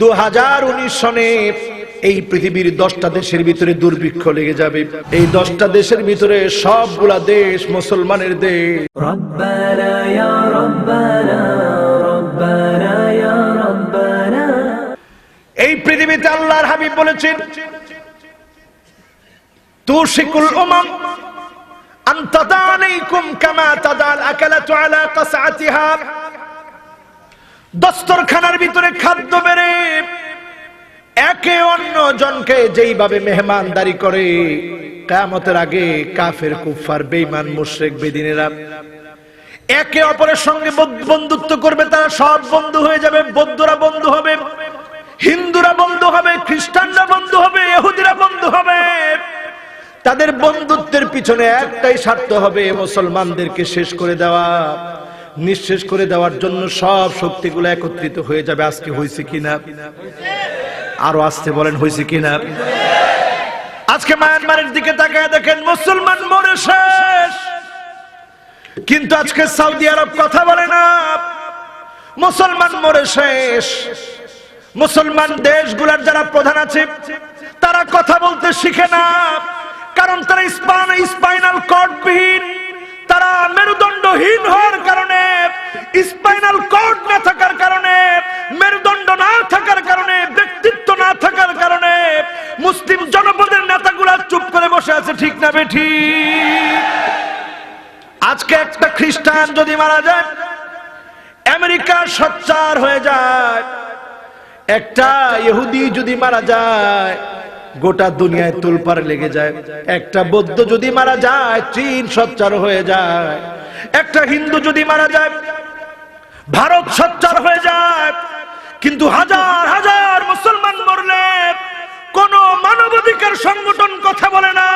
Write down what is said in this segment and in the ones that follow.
2019 সনে এই পৃথিবীর 10টা দেশের ভিতরে দুর্ভিক্ষ লেগে যাবে। এই 10টা দেশের ভিতরে সবগুলা দেশ মুসলমানের দেশ। রব্বানা ইয়া রব্বানা, রব্বানা ইয়া রব্বানা। এই পৃথিবীতে আল্লাহর হাবিব বলেছেন, তুশিকুল উমাম আন তাদালাইকুম কামা তাদাল আকালাতু আলা কাসআতিহা। দস্তরখানার ভিতরে খাদ্য বেড়ে একে অন্য জনকে যেইভাবে মেহমানদারি করে, কিয়ামতের আগে কাফের কুফার বেঈমান মুশরিক বেদিনেরা একে অপরের সঙ্গে বন্ধুত্ব করবে। তারা সব বন্ধু হয়ে যাবে। বৌদ্ধরা বন্ধু হবে, হিন্দুরা বন্ধু হবে, খ্রিস্টানরা বন্ধু হবে, ইহুদিরা বন্ধু হবে। তাদের বন্ধুত্বের পিছনে একটাই স্বার্থ হবে, মুসলমানদেরকে শেষ করে দেওয়া, নিঃশেষ করে দেওয়ার জন্য সব শক্তিগুলো একত্রিত হয়ে যাবে। আজকে হয়েছে কিনা? আরো আসতে বলেন, হয়েছে কিনা? আজকে মায়ানমারের দিকে তাকায় দেখেন, মুসলমান মরে শেষ, কিন্তু আজকে সৌদি আরব কথা বলে না। মুসলমান মরে শেষ। মুসলমান দেশগুলোর যারা প্রধান আছে তারা কথা বলতে শিখে না, কারণ তারা স্পাইনাল কর্ডবিহীন, তারা মেরুদণ্ডহীন হওয়ার কারণে, স্পাইনাল কর্ড না থাকার কারণে, মেরুদণ্ড না থাকার কারণে, ব্যক্তিত্ব না থাকার কারণে মুসলিম জনপদের নেতাগুলা চুপ করে বসে আছে। ঠিক না বেঠিক? আজকে একটা খ্রিস্টান যদি মারা যায়, আমেরিকা সোচ্চার হয়ে যায়। একটা ইহুদি যদি মারা যায়, গোটা দুনিয়ায় তোলপাড় লেগে যায়। একটা বৌদ্ধ যদি মারা যায়, চীন সোচ্চার হয়ে যায়। একটা হিন্দু যদি মারা যায়, ভারত সোচ্চার হয়ে যায়। কিন্তু হাজার হাজার মুসলমান মরলে কোন মানবাধিকার সংগঠন কথা বলে না,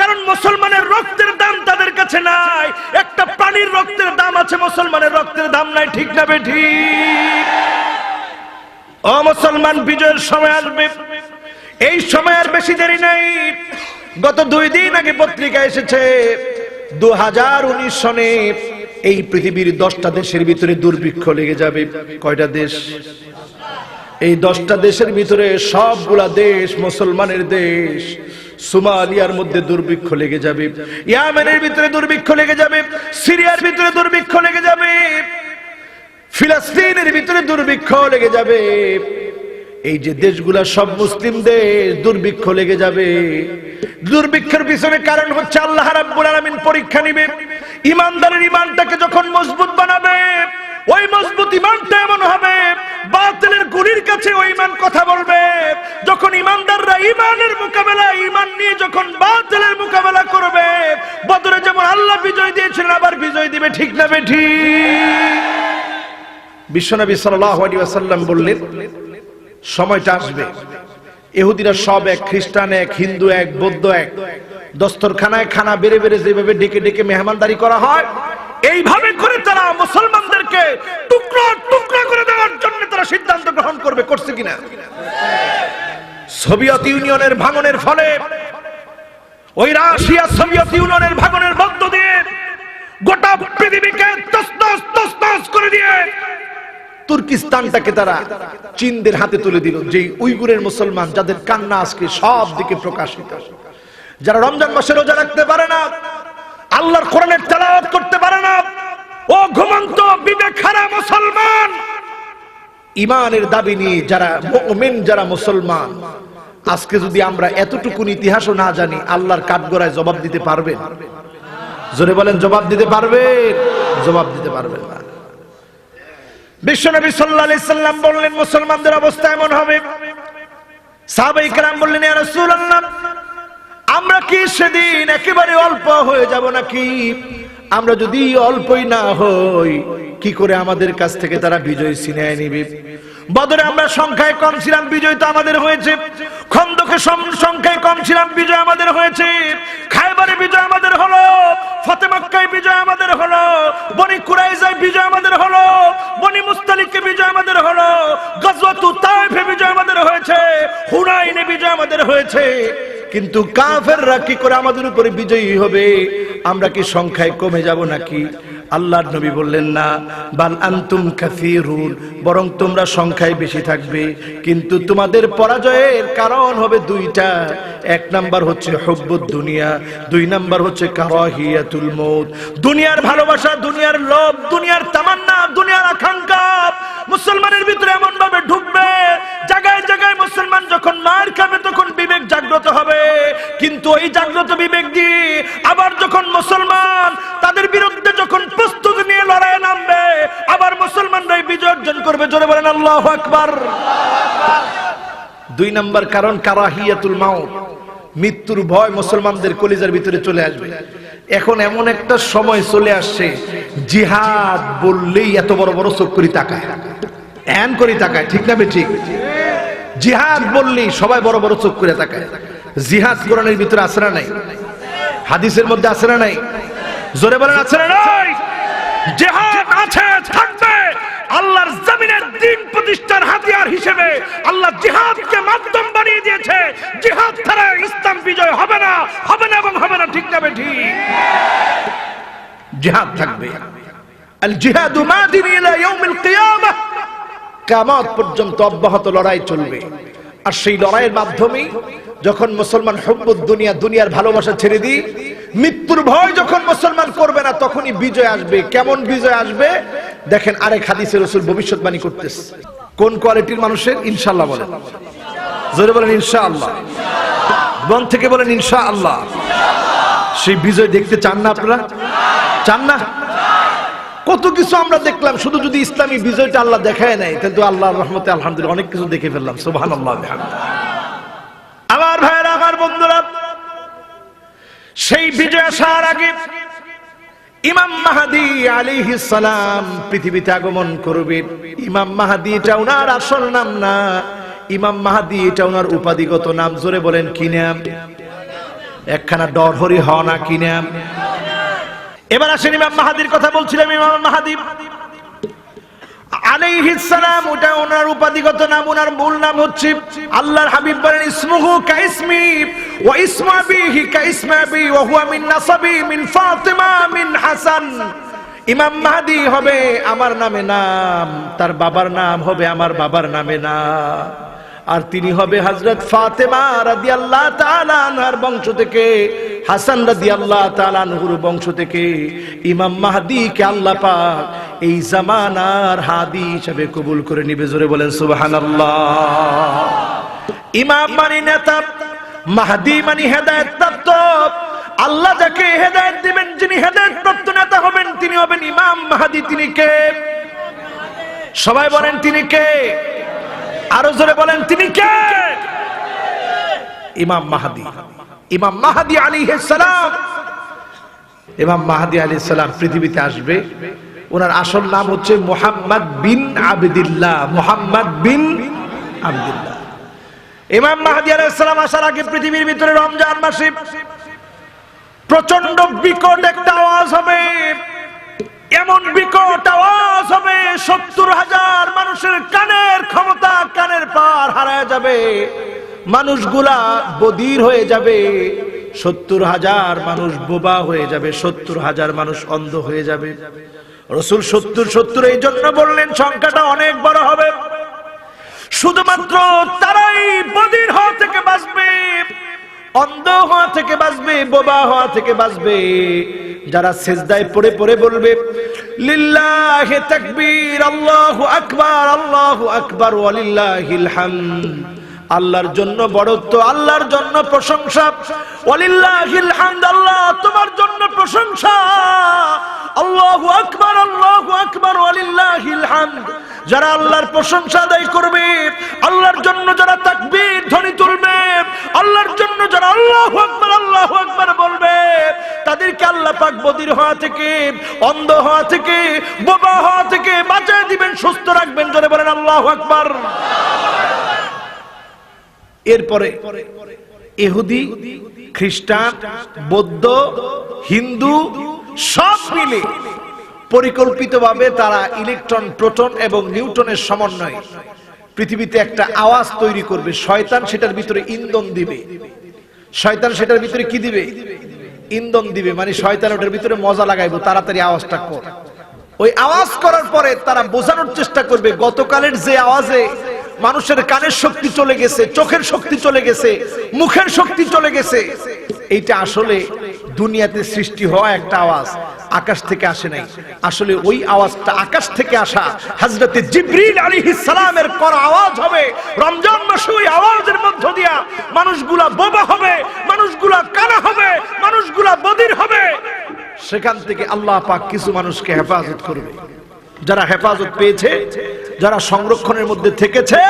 কারণ মুসলমানের রক্তের দাম তাদের কাছে নাই। একটা প্রাণীর রক্তের দাম আছে, মুসলমানের রক্তের দাম নাই। ঠিক না বেঠিক? ও মুসলমান, বিজয়ের সময় আসবে। এই সময় আর বেশি দেরি নেই। গত 2 দিন আগে পত্রিকা এসেছে, 2019 সনে এই পৃথিবীর 10টা দেশের ভিতরে দুর্ভিক্ষ লেগে যাবে। কয়টা দেশ? এই 10টা দেশের ভিতরে সবগুলা দেশ মুসলমানের দেশ। সোমালিয়ার মধ্যে দুর্ভিক্ষ লেগে যাবে, ইয়েমেনের ভিতরে দুর্ভিক্ষ লেগে যাবে, সিরিয়ার ভিতরে দুর্ভিক্ষ লেগে যাবে, ফিলিস্তিনের ভিতরে দুর্ভিক্ষ লেগে যাবে। এই যে দেশগুলা সব মুসলিম দেশ, দুর্ভিক্ষ লেগে যাবে। দুর্ভিক্ষের পিছনে কারণ হচ্ছে আল্লাহ রাব্বুল আলামিন পরীক্ষা নিবে। ইমানদারের ইমানটাকে যখন মজবুত বানাবে, ওই মজবুত ইমানটা এমন হবে, বাতিলের গুলির কাছে ওই ইমান কথা বলবে। যখন ইমানদাররা ইমানের মোকাবেলায় ইমান নিয়ে যখন বাতিলের মোকাবেলা করবে, বদরে যেমন আল্লাহ বিজয় দিয়েছিলেন, আবার বিজয় দিবে। ঠিক না বেঠিক? বিশ্বনবী সাল্লাল্লাহু আলাইহি ওয়াসাল্লাম বললেন, সময়টা আসবে, ইহুদিরা সব এক, খ্রিস্টান এক, হিন্দু এক, বৌদ্ধ এক। দস্তরখানায় খানা বেড়ে বেড়ে যেভাবে ডেকে ডেকে মেহমানদারি করা হয়, এইভাবে করে তারা মুসলমানদেরকে টুকরা টুকরা করে দেওয়ার জন্য তারা সিদ্ধান্ত গ্রহণ করবে। করছে কিনা? সোভিয়েত ইউনিয়নের ভাঙনের ফলে, ওই রাশিয়া সোভিয়েত ইউনিয়নের ভাঙনের মধ্য দিয়ে গোটা পৃথিবীকে তছনছ তছনছ করে দিয়ে তুর্কিস্তানটাকে তারা চীনদের হাতে তুলে দিল। যে উইগুরের মুসলমান, যাদের কান্না আজকে সব দিকে প্রকাশিত, যারা রমজান মাসে রোজা রাখতে পারে না, আল্লাহর কোরআনের তেলাওয়াত করতে পারে না, ও ঘুমন্ত বিবেকহারা মুসলমান, ইমানের দাবি নিয়ে যারা মুমিন, যারা মুসলমান, আজকে যদি আমরা এতটুকু ইতিহাসও না জানি, আল্লাহর কাঠগড়ায় জবাব দিতে পারবেন? জোরে বলেন, জবাব দিতে পারবেন? জবাব দিতে পারবেন না। বিশ্বনবী সাল্লাল্লাহু আলাইহি সাল্লাম বললেন, মুসলমানদের অবস্থা এমন হবে। সাহাবায়ে কেরাম বললেন, ইয়া রাসূলুল্লাহ, আমরা কি সেদিন একেবারে অল্প হয়ে যাব নাকি? আমরা যদি অল্পই না হই, কি করে আমাদের কাছ থেকে তারা বিজয় ছিনিয়ে নিবে? বদরে আমরা সংখ্যায় কম ছিলাম, বিজয় তো আমাদের হয়েছে। খন্দকে সংখ্যায় কম ছিলাম, বিজয় আমাদের হয়েছে। খায়বারে বিজয় আমাদের হলো, ফতে মক্কায় বিজয় আমাদের হলো, বনি কুরাইজায় বিজয় আমাদের হলো, বনি মুস্তালিকে বিজয় আমাদের হলো, গজওয়াতু তায়েফে বিজয় আমাদের হয়েছে, হুনাইনে বিজয় আমাদের হয়েছে। কিন্তু কাফেররা কি করে আমাদের উপরে বিজয়ী হবে? আমরা কি সংখ্যায় কমে যাব নাকি? আল্লাহর নবী বললেন না, বাল আনতুম কাসীরুন, বরং তোমরা সংখ্যায় বেশি থাকবে, কিন্তু তোমাদের পরাজয়ের কারণ হবে দুইটা। এক নাম্বার হচ্ছে হুব্বুদ দুনিয়া, দুই নাম্বার হচ্ছে কারাহিয়াতুল মউত। দুনিয়ার ভালোবাসা, দুনিয়ার লোভ, দুনিয়ার তামান্না, দুনিয়ার আকাঙ্ক্ষা মুসলমানের ভিতরে এমন ভাবে ঢুকবে, জায়গায় জায়গায় মুসলমান যখন মার খাবে তখন বিবেক জাগ্রত হবে, কিন্তু ওই জাগ্রত বিবেক দিয়ে আবার যখন মুসলমান তাদের বিরুদ্ধে যখন প্রস্তুতি নিয়ে লড়াইয়ে নামবে, আবার মুসলমানরাই বিজয় অর্জন করবে। জোরে বলেন আল্লাহু আকবার। দুই নাম্বার কারণ কারাহিয়াতুল মাউত, মৃত্যুর ভয় মুসলমানদের কলিজার ভিতরে চলে আসবে। এখন এমন একটা সময় চলে আসছে, জিহাদ বললেই এত বড় বড় চোখ করে তাকায়, এন করে তাকায়, ঠিক না ঠিক? জিহাদ বললেই সবাই বড় বড় চোখ করে তাকায়। জিহাদ কোরআনের ভিতরে আছে না নাই? হাদিসের মধ্যে আছে না নাই? জোরে বলেন আছে না নাই? জিহাদ আছে, থাকবে। আল্লাহর জমিনের দ্বীন প্রতিষ্ঠার হাতিয়ার হিসেবে আল্লাহ জিহাদকে মাধ্যম বানিয়ে দিয়েছে। জিহাদ ছাড়া ইসলাম বিজয় হবে না, হবে না এবং হবে না, ঠিক না ঠিক? জিহাদ থাকবে। আল জিহাদু মাদিন ইলা ইয়াউমিল কিয়ামাহ, কিয়ামত পর্যন্ত অব্যাহত লড়াই চলবে। আর সেই লড়াইয়ের মাধ্যমে যখন মুসলমান হুব্বুদ দুনিয়া, দুনিয়ার ভালোবাসা ছেড়ে দিই, মৃত্যুর ভয় যখন মুসলমান করবে না, তখনই বিজয় আসবে। কেমন বিজয় আসবে দেখেন, আরেক হাদিসে রাসূল ভবিষ্যৎবাণী করতেছে। কোন কোয়ালিটির মানুষের? ইনশাআল্লাহ বলেন, জোরে বলেন ইনশাআল্লাহ, মন থেকে বলেন ইনশাআল্লাহ। সেই বিজয় দেখতে চান না আপনারা? চান না? কত কিছু আমরা দেখলাম, শুধু যদি ইসলামী বিজয়টা আল্লাহ দেখায় নাই, কিন্তু আল্লাহর রহমতে আলহামদুলিল্লাহ অনেক কিছু দেখে ফেললাম। সুবহানাল্লাহ বিহামদিহি। আমার ভাইরা, আমার বন্ধুরা, সেই বিজয় আসার আগে ইমাম মাহদী আলাইহিস সালাম পৃথিবীতে আগমন করবে। ইমাম মাহদী এটা ওনার আসল নাম না, ইমাম মাহদী এটা ওনার উপাধিগত নাম। জোরে বলেন কি নাম? একখানা ডরহরি হওয়া না, কি নাম? এবার আসেন ইমাম মাহদীর কথা বলছিলাম। ইমাম মাহদী আলাইহিস সালাম, ওটা ওনার উপাধিগত নাম, ওনার মূল নাম হচ্ছে, আল্লাহর হাবিব বলেন, ইসমুহু কাইসমি ওয়া ইসমু আবিহি কাইসমি আবি ওয়া হুয়া মিন নাসাবি মিন ফাতিমা মিন হাসান। ইমাম মাহদী হবে আমার নামে নাম, তার বাবার নাম হবে আমার বাবার নামে নাম, আর তিনি হবে হযরত ফাতেমা রাদিয়াল্লাহু তাআলা আনহার বংশ থেকে, হাসান রাদিয়াল্লাহু তাআলা আনহুর বংশ থেকে। ইমাম মাহদীকে আল্লাহ পাক এই জামানার হাদী হিসেবে কবুল করে নিবে। জোরে বলেন সুবহানাল্লাহ। ইমাম মানে নেতা, মাহদী মানে হেদায়েত প্রাপ্ত। আল্লাহ যাকে হেদায়েত দিবেন, যিনি হেদায়েত প্রাপ্ত নেতা হবেন, তিনি হবেন ইমাম মাহদী। তিনি কে? সবাই বলেন তিনি কে? আরো জোরে বলেন তিনি কে? ইমাম মাহদী। ইমাম মাহদী আলাইহিস সালাম, ইমাম মাহদী আলাইহিস সালাম পৃথিবীতে আসবে। ওনার আসল নাম হচ্ছে মুহাম্মদ বিন আবদুল্লাহ, মুহাম্মদ বিন আবদুল্লাহ। ইমাম মাহদী আলাইহিস সালাম আসার আগে পৃথিবীর ভিতরে রমজান মাসে প্রচন্ড বিকট একটা আওয়াজ হবে, এমন বিকট আওয়াজ হবে ৭০,০০০ মানুষের কানের ক্ষমতা, কানের পার হারায় যাবে, মানুষগুলা বধির হয়ে যাবে, ৭০,০০০ মানুষ বোবা হয়ে যাবে, ৭০,০০০ মানুষ অন্ধ হয়ে যাবে। রাসূল ৭০ এই জন্য বললেন সংখ্যাটা অনেক বড় হবে। শুধুমাত্র তারাই বধির হওয়া থেকে বাঁচবে, অন্ধ হওয়া থেকে বাঁচবে, বোবা হওয়া থেকে বাঁচবে যারা সিজদায় পড়ে পড়ে বলবে লিল্লাহি তাকবীর, আল্লাহু আকবার, আল্লাহু আকবার, ওয়া লিল্লাহিল হামদ। আল্লাহর জন্য বড়ত্ব, আল্লাহর জন্য প্রশংসা, ওয়ালিল্লাহিল হামদ, আল্লাহ তোমার জন্য প্রশংসা, আল্লাহু আকবার, আল্লাহু আকবার, ওয়ালিল্লাহিল হামদ। যারা আল্লাহর প্রশংসা আদায় করবে, আল্লাহর জন্য যারা তাকবীর ধ্বনি তুলবে, আল্লাহর জন্য যারা আল্লাহু আকবার, আল্লাহু আকবার বলবে, তাদেরকে আল্লাহ পাক বধির হওয়া থেকে, অন্ধ হওয়া থেকে, বোবা হওয়া থেকে বাঁচিয়ে দিবেন, সুস্থ রাখবেন। জোরে বলেন আল্লাহু আকবার। এরপরে ইহুদি, খ্রিস্টান, বৌদ্ধ, হিন্দু সব মিলে পরিকল্পিতভাবে তারা ইলেকট্রন, প্রোটন এবং নিউটনের সমন্বয়ে পৃথিবীতে একটা আওয়াজ তৈরি করবে। শয়তান সেটার ভিতরে ইন্ধন দিবে। শয়তান সেটার ভিতরে কি দিবে? ইন্ধন দিবে, মানে শয়তান ওটার ভিতরে মজা লাগাইবো, তাড়াতাড়ি আওয়াজটা কর। ওই আওয়াজ করার পরে তারা বোঝানোর চেষ্টা করবে গতকালের যে আওয়াজে মানুষের কানের শক্তি চলে গেছে, চোখের শক্তি চলে গেছে, মুখের শক্তি চলে গেছে, এইটা আসলে দুনিয়াতে সৃষ্টি হওয়া একটা আওয়াজ, আকাশ থেকে আসে নাই। আসলে ওই আওয়াজটা আকাশ থেকে আসা হযরতে জিবরিল আলাইহিস সালামের করা আওয়াজ হবে। রমজান মাসে ওই আওয়াজের মধ্য দিয়া মানুষগুলা বোবা হবে, মানুষগুলা কানা হবে, মানুষগুলা বধির হবে। সেখান থেকে আল্লাহ পাক কিছু মানুষকে হেফাজত করবে। যারা হেফাজত পেয়েছে, যারা সংরক্ষণের মধ্যে থেকেছে,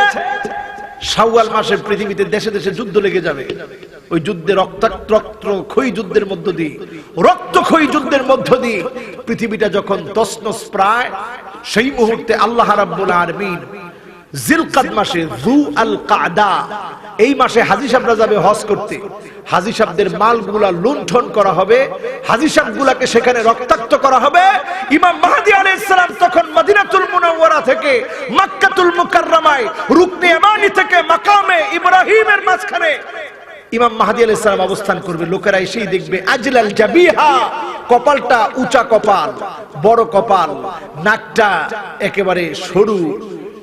শাওয়াল মাসে পৃথিবীতে দেশে দেশে যুদ্ধ লেগে যাবে। ওই যুদ্ধে রক্তক্ষয়ী যুদ্ধের মধ্য দিয়ে, রক্তক্ষয়ী যুদ্ধের মধ্য দিয়ে পৃথিবীটা যখন তছনছ প্রায়, সেই মুহূর্তে আল্লাহ রাব্বুল আলামিন জিলকাদ মাসে, যু আল কাদা, এই মাসে হাজী সাহেবরা যাবে হজ করতে। হাজী সাহেবদের মালগুলা লুণ্ঠন করা হবে, হাজী সাহেবগুলাকে সেখানে রক্তাক্ত করা হবে। ইমাম মাহদী আলাইহিস সালাম তখন মদিনাতুল মুনাওয়ারা থেকে মক্কাতুল মুকাররমায়, রুকনে ইয়ামানি থেকে মাকামে ইব্রাহিমের মাঝখানে ইমাম মাহদী আলাইহিস সালাম অবস্থান করবে। লোকেরা এসেই দেখবে আজলাল জাবিহা, কপালটা উঁচা কপাল, বড় কপাল, নাকটা একেবারে সরু,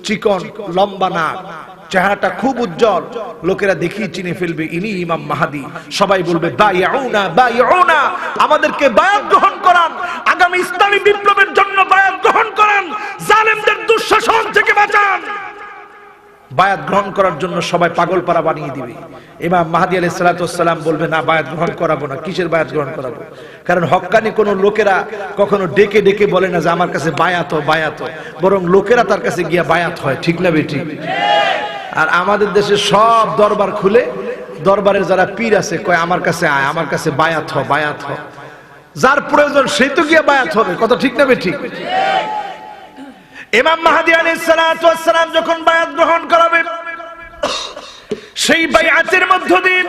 চিকন, লম্বা নাক, চেহারাটা খুব উজ্জ্বল। লোকেরা দেখি চিনে ফেলবে ইনি ইমাম মাহদী। সবাই বলবে বায়াউনা বায়াউনা, আমাদেরকে বায়াত গ্রহণ করান, আগামী ইসলামী বিপ্লবের জন্য বায়াত গ্রহণ করান, জালেমদের দুঃশাসন থেকে বাঁচান। বায়াত গ্রহণ করার জন্য সবাই পাগলপাড়া বানিয়ে দিবে। ইমাম মাহদী আলাইহিস সালাতু ওয়াস সালাম বলবে না, বায়াত গ্রহণ করাবো না। কিসের বায়াত গ্রহণ করাবো? কারণ হক্কানি কোন লোকেরা কখনো ডেকে ডেকে বলে না যে আমার কাছে বায়াত, বায়াত, বরং লোকেরা তার কাছে গিয়া বায়াত হয়। ঠিক না বেঠিক? আর আমাদের দেশে সব দরবার খুলে, দরবারের যারা পীর আছে কয় আমার কাছে আয়, আমার কাছে বায়াত হ, বায়াত হ। যার প্রয়োজন সেই তো গিয়া বায়াত হবে। কথা ঠিক না বেঠিক? ইমাম মাহদী আলাইহিস সালাতু ওয়াস সালাম যখন বায়াত গ্রহণ করাবে, সেই বায়াতের মধ্য দিয়ে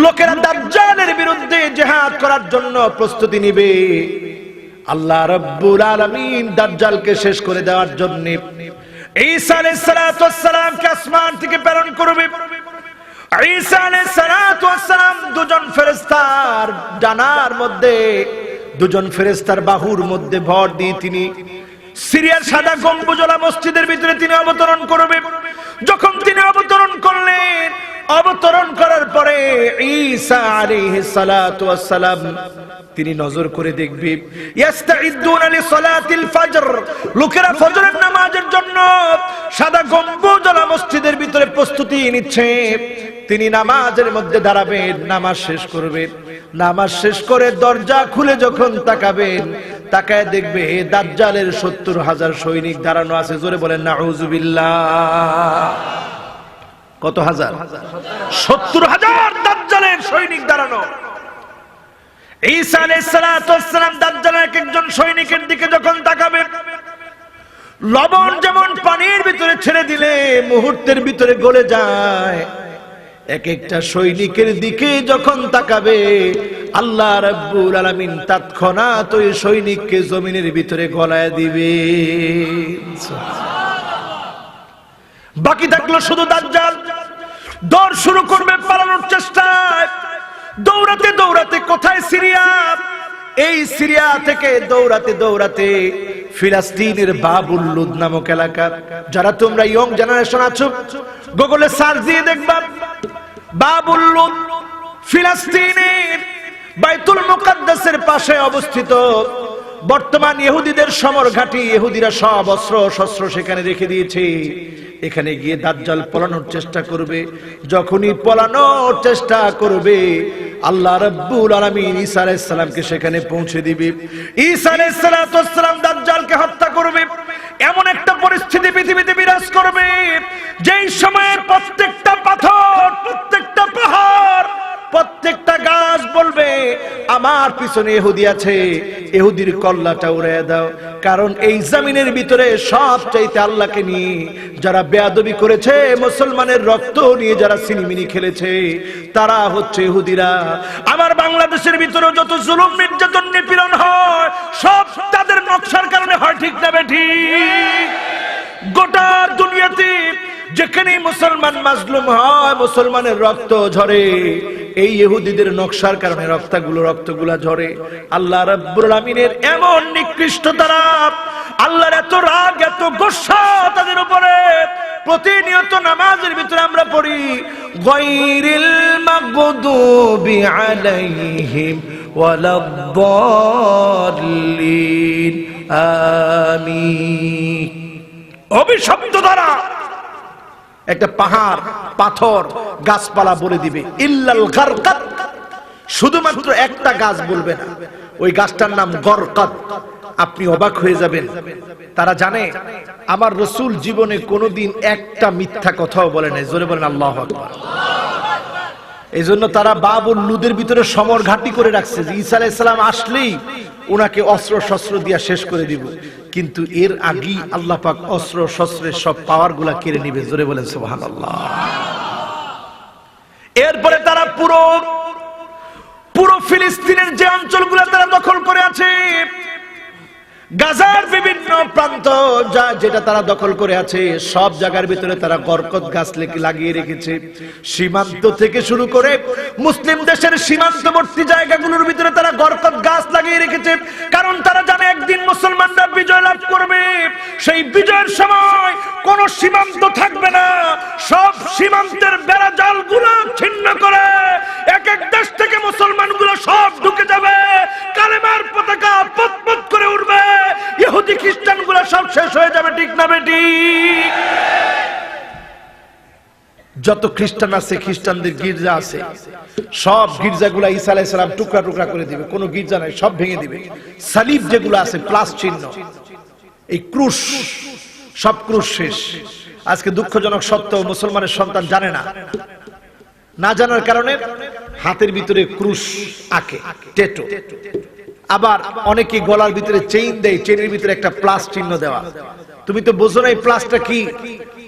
লোকেরা দাজ্জালের বিরুদ্ধে জিহাদ করার জন্য প্রস্তুতি নিবে। আল্লাহ রাব্বুল আলামিন দাজ্জালকে শেষ করে দেওয়ার জন্য ঈসা আলাইহিস সালাতু ওয়াস সালামকে আসমান থেকে প্রেরণ করবে। ঈসা আলাইহিস সালাতু ওয়াস সালাম দুজন ফেরেশতার ডানার মধ্যে, দুজন ফেরেশতার বাহুর মধ্যে ভর দিয়ে তিনি সিরিয়ার সাদা গম্বুজওয়ালা মসজিদের ভিতরে তিনি অবতরণ করবে। যখন তিনি অবতরণ করলেন, অবতরণ করার পরে ঈসা আলাইহিস সালাতু ওয়াস সালাম তিনি নজর করে দেখবে ইয়াস্তাইদুনা লিসালাতিল ফজর, লোকেরা ফজরের নামাজের জন্য সাদা গম্বুজওয়ালা মসজিদের ভিতরে প্রস্তুতি নিচ্ছে। তিনি নামাজের মধ্যে দাঁড়াবেন, নামাজ শেষ করবেন। নামাজ শেষ করে দরজা খুলে যখন তাকাবেন, তাকায় দেখবে দাজ্জালের ৭০,০০০ সৈনিক দাঁড়ানো আছে। জোরে বলেন নাউযুবিল্লাহ। কত হাজার? ৭০,০০০ দাজ্জালের সৈনিক দাঁড়ানো। ঈসা আলাইহিস সালাতু ওয়াস সালাম দাজ্জালের একজন সৈনিকের দিকে যখন তাকাবে, লবণ যেমন পানির ভিতরে ছেড়ে দিলে মুহূর্তের ভিতরে গলে যায়, এক একটা সৈনিকের দিকে যখন তাকাবে আল্লাহ রাব্বুল আলামিন তৎক্ষণাৎ ওই সৈনিককে জমিনের ভিতরে গলায় দিবে। বাকি থাকলো শুধু দাজ্জাল। দৌড় শুরু করবে পালানোর চেষ্টায়, দৌড়াতে দৌড়াতে কোথায়? সিরিয়া। এই সিরিয়া থেকে দৌড়াতে দৌড়াতে ফিলিস্তিনের বাবুল লুদ নামক এলাকা। যারা তোমরা ইয়ং জেনারেশন আছো, গুগলে সার্চ দিয়ে দেখবা বাবুল লুদ ফিলিস্তিনের বাইতুল মুকাদ্দাসের পাশে অবস্থিত। বর্তমান ইহুদিদের সমর ঘাঁটি, ইহুদিরা সব অস্ত্র শস্ত্র সেখানে রেখে দিয়েছে। এখানে গিয়ে দাজ্জাল পলানোর চেষ্টা করবে। যখনই পলানোর চেষ্টা করবে, আল্লাহ রাব্বুল আলামিন ঈসা আলাইহিস সালামকে সেখানে পৌঁছে দিবে। ঈসা আলাইহিস সালাতু ওয়াস সালাম দাজ্জালকে হত্যা করবে। এমন একটা পরিস্থিতি পৃথিবীতে বিরাজ করবে, যেই সময়ের প্রত্যেকটা পাথর, প্রত্যেকটা পাহাড়, প্রত্যেকটা গাছ বলবে আমার পিছনে ইহুদি আছে, ইহুদির কল্লাটা উড়িয়ে দাও। কারণ এই জমিনের ভিতরে সবচাইতে আল্লাহকে নিয়ে যারা বেয়াদবি করেছে, মুসলমানের রক্ত নিয়ে যারা সিনিমিনি খেলেছে, তারা হচ্ছে ইহুদিরা। আমার বাংলাদেশের ভিতরে যত জুলুম নির্যাতন নিপীড়ন হয়, সব তাদের নকশার কারণে হয়। ঠিক না বেঠিক? গোটা দুনিয়াতে যেখানে মুসলমান মাজলুম হয়, মুসলমানের রক্ত ঝরে, এই ইহুদিদের নকশার কারণে রক্তগুলা ঝরে। আল্লাহ রাব্বুল আলামিনের এমন নিকৃষ্ট তারা, আল্লাহর এত রাগ, এত গোসা তাদের উপরে। প্রতিনিয়ত নামাজের ভিতরে আমরা পড়ি গায়রিল মাগদুবি আলাইহিম ওয়ালাদ-দাল্লিন আমিন। অভিশপ্ত দ্বারা একটা পাহাড়, পাথর, গাছপালা বলে দিবে, ইল্লাল গারকাত, শুধুমাত্র একটা গাছ বলবে না, ওই গাছটার নাম গরকাত। আপনি অবাক হয়ে যাবেন, তারা জানে আমার রাসূল জীবনে কোনোদিন একটা মিথ্যা কথাও বলে নাই। জোরে বলেন আল্লাহু আকবার। এই জন্য তারা বাবুল লুদের ভিতরে সমর ঘাঁটি করে রাখছে যে ঈসা আলাইহিস সালাম আসলেই ওনাকে অস্ত্র শস্ত্র দিয়া শেষ করে দিব, কিন্তু এর আগেই আল্লাহ পাক অস্ত্র শস্ত্রের সব পাওয়ার গুলা কেড়ে নিবে। জোরে বলেন সুবহানাল্লাহ। এরপরে তারা পুরো ফিলিস্তিনের যে অঞ্চলগুলো তারা দখল করে আছে, গাজার বিভিন্ন প্রান্ত যেটা তারা দখল করে আছে, সব জায়গার ভিতরে তারা বরকত গাছ লাগিয়ে রেখেছে। সীমান্ত থেকে শুরু করে মুসলিম দেশের সীমান্তবর্তী জায়গাগুলোর ভিতরে তারা বরকত গাছ লাগিয়ে রেখেছে, কারণ তারা জানে একদিন মুসলমানরা বিজয় লাভ করবে। সেই বিজয়ের সময় কোন সীমান্ত থাকবে না, সব সীমান্তের বেড়াজালগুলো ছিন্ন করে এক এক দেশ থেকে মুসলমানগুলো সব ঢুকে যাবে, কালেমার পতাকা পতপত করে উঠবে, ইহুদি খ্রিস্টান গুলো সব শেষ হয়ে যাবে। ঠিক না বেটি? যত খ্রিস্টান আছে, খ্রিস্টানদের গির্জা আছে, সব গির্জাগুলা ঈসা আলাইহিস সালাম টুকরা টুকরা করে দিবে, কোনো গির্জা নাই, সব ভেঙে দিবে। সালিব যেগুলো আছে, প্লাস চিহ্ন, এই ক্রুশ, সব ক্রুশ শেষ। আজকে দুঃখজনক সত্য, মুসলমানের সন্তান জানে না, না জানার কারণে হাতের ভিতরে ক্রুশ আঁকে, ট্যাটু। আবার অনেকে গলার ভিতরে চেইন দেয়, চেইনের ভিতরে একটা প্লাস চিহ্ন দেওয়া। তুমি তো বোঝো না এই প্লাসটা কি।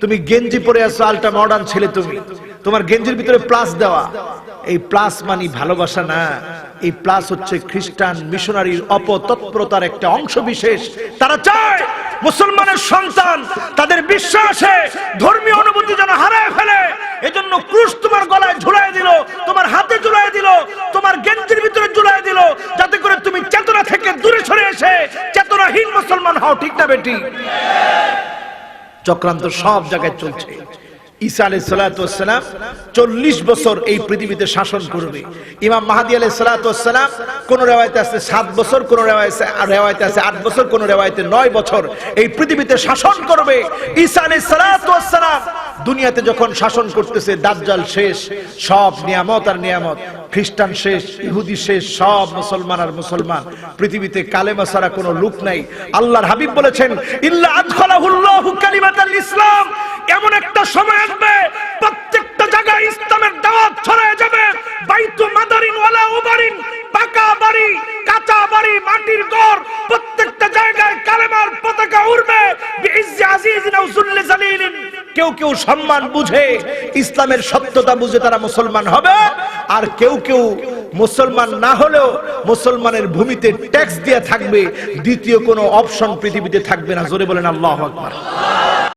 তুমি গেঞ্জি পরে আছো, আলট্রা মডার্ন ছেলে তুমি, তোমার গেঞ্জির ভিতরে প্লাস দেওয়া। এই প্লাস মানে ভালোবাসা না, এই প্লাস হচ্ছে খ্রিস্টান মিশনারির অপতৎপরতার একটা অংশ বিশেষ। তারা চায় মুসলমানের সন্তান তাদের বিশ্বাসে ধর্মীয় অনুভূতি যেন হারায় ফেলে। এজন্য ক্রুশ তোমার গলায় ঝুলাই দিল, তোমার হাতে ঝুলাই দিল, তোমার গেঞ্জির ভিতরে ঝুলাই দিল, যাতে করে তুমি চেতনা থেকে দূরে সরে এসে চেতনাহীন মুসলমান হও। ঠিক না বেটি? চক্রান্ত সব জায়গায় চলছে। ঈসা আলাইহিস সালাতু ওয়াস সালাম 40 বছর এই পৃথিবীতে শাসন করবে। ইমাম মাহদী আলাইহিস সালাতু ওয়াস সালাম কোন রিওয়ায়াতে আছে 7 বছর, কোন রিওয়ায়াতে আছে 8 বছর, কোন রিওয়ায়াতে 9 বছর এই পৃথিবীতে শাসন করবে। ঈসা আলাইহিস সালাতু ওয়াস সালাম দুনিয়াতে যখন শাসন করতেছে, দাজ্জাল শেষ, সব নিয়ামত আর নিয়ামত, খ্রিস্টান শেষ, ইহুদি শেষ, সব মুসলমান আর মুসলমান। পৃথিবীতে কালেমা ছাড়া কোনো লোক নাই। আল্লাহর হাবিব বলেছেন, ইল্লা আদখালাহুল্লাহু কালিমাতাল ইসলাম। এমন একটা সময় আসবে প্রত্যেকটা জায়গায় ইসলামের দাওয়াত ছড়িয়ে যাবে। বাইতু মাদারিন ওয়ালা উবারিন, পাকা বাড়ি, কাঁচা বাড়ি, মাটির ঘর, প্রত্যেকটা জায়গায় কালেমার পতাকা উড়বে। বিইজ্জি আজিজিন ওয়া যুল্লি জালিলিন। কেউ কেউ সম্মান বুঝে, ইসলামের সত্যতা বুঝে তারা মুসলমান হবে, আর কেউ কেউ মুসলমান না হলেও মুসলমানের ভূমিতে ট্যাক্স দিয়ে থাকবে। দ্বিতীয় কোনো অপশন পৃথিবীতে থাকবে না। জোরে বলেন আল্লাহু আকবার।